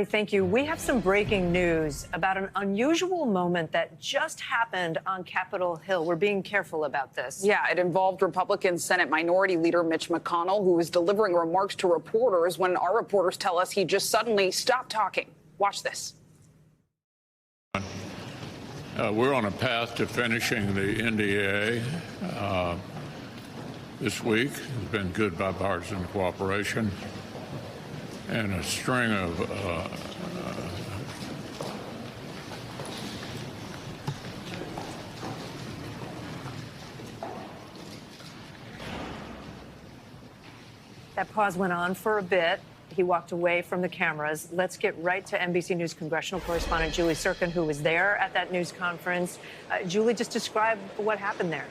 Thank you. We have some breaking news about an unusual moment that just happened on Capitol Hill. We're being careful about this. Yeah, it involved Republican Senate Minority Leader Mitch McConnell, who was delivering remarks to reporters when our reporters tell us he just suddenly stopped talking. Watch this. We're on a path to finishing the NDA this week. It's been good bipartisan cooperation and a string of That pause went on for a bit. He walked away from the cameras. Let's get right to NBC News congressional correspondent Julie Tsirkin, who was there at that news conference. Julie, just describe what happened there.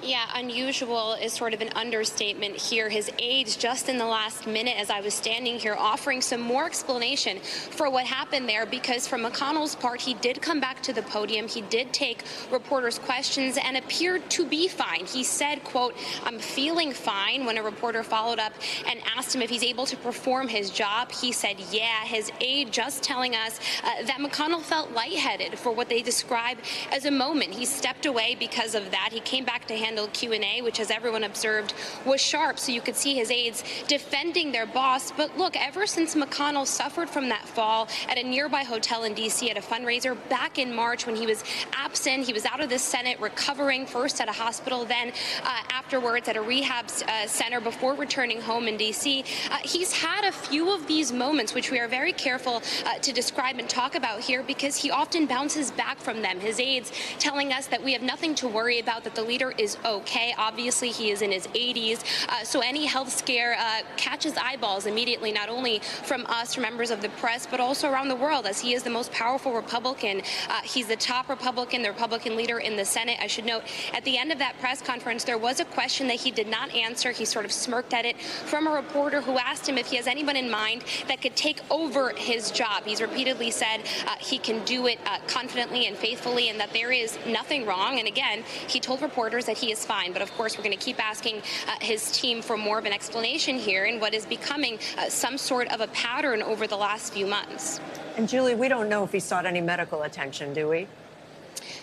Yeah, unusual is sort of an understatement here. His aides, just in the last minute, as I was standing here, offering some more explanation for what happened there, because from McConnell's part, he did come back to the podium. He did take reporters' questions and appeared to be fine. He said, quote, "I'm feeling fine," when a reporter followed up and asked him if he's able to perform his job. He said, yeah. His aide just telling us that McConnell felt lightheaded for what they describe as a moment. He stepped away because of that. He came back to handle Q&A, which, as everyone observed, was sharp, so you could see his aides defending their boss. But look, ever since McConnell suffered from that fall at a nearby hotel in D.C. at a fundraiser back in March, when he was absent, he was out of the Senate recovering, first at a hospital, then afterwards at a rehab center before returning home in D.C. He's had a few of these moments, which we are very careful to describe and talk about here, because he often bounces back from them. His aides telling us that we have nothing to worry about, that the leader is okay. Obviously, he is in his 80s, so any health scare catches eyeballs immediately, not only from us, from members of the press, but also around the world, as he is the most powerful Republican. He's the top Republican, the Republican leader in the Senate. I should note, at the end of that press conference, there was a question that he did not answer. He sort of smirked at it, from a reporter who asked him if he has anyone in mind that could take over his job. He's repeatedly said he can do it confidently and faithfully, and that there is nothing wrong. And again, he told reporters that he is fine. But of course, we're going to keep asking his team for more of an explanation here in what is becoming some sort of a pattern over the last few months. And Julie, we don't know if he sought any medical attention, do we?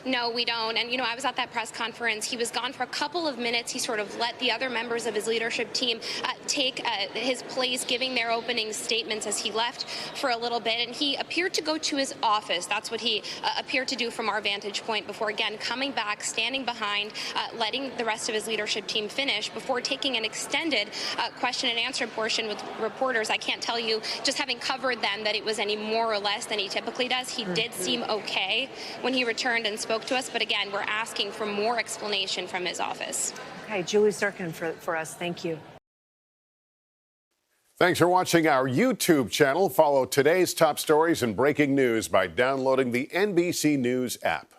No, we don't. And, you know, I was at that press conference. He was gone for a couple of minutes. He sort of let the other members of his leadership team take his place, giving their opening statements as he left for a little bit. And he appeared to go to his office. That's what he appeared to do from our vantage point, before, again, coming back, standing behind, letting the rest of his leadership team finish before taking an extended question and answer portion with reporters. I can't tell you, just having covered them, that it was any more or less than he typically does. He did seem okay when he returned and spoke to us. But again, we're asking for more explanation from his office. Okay, Julie Tsirkin for us. Thank you. Thanks for watching our YouTube channel. Follow today's top stories and breaking news by downloading the NBC News app.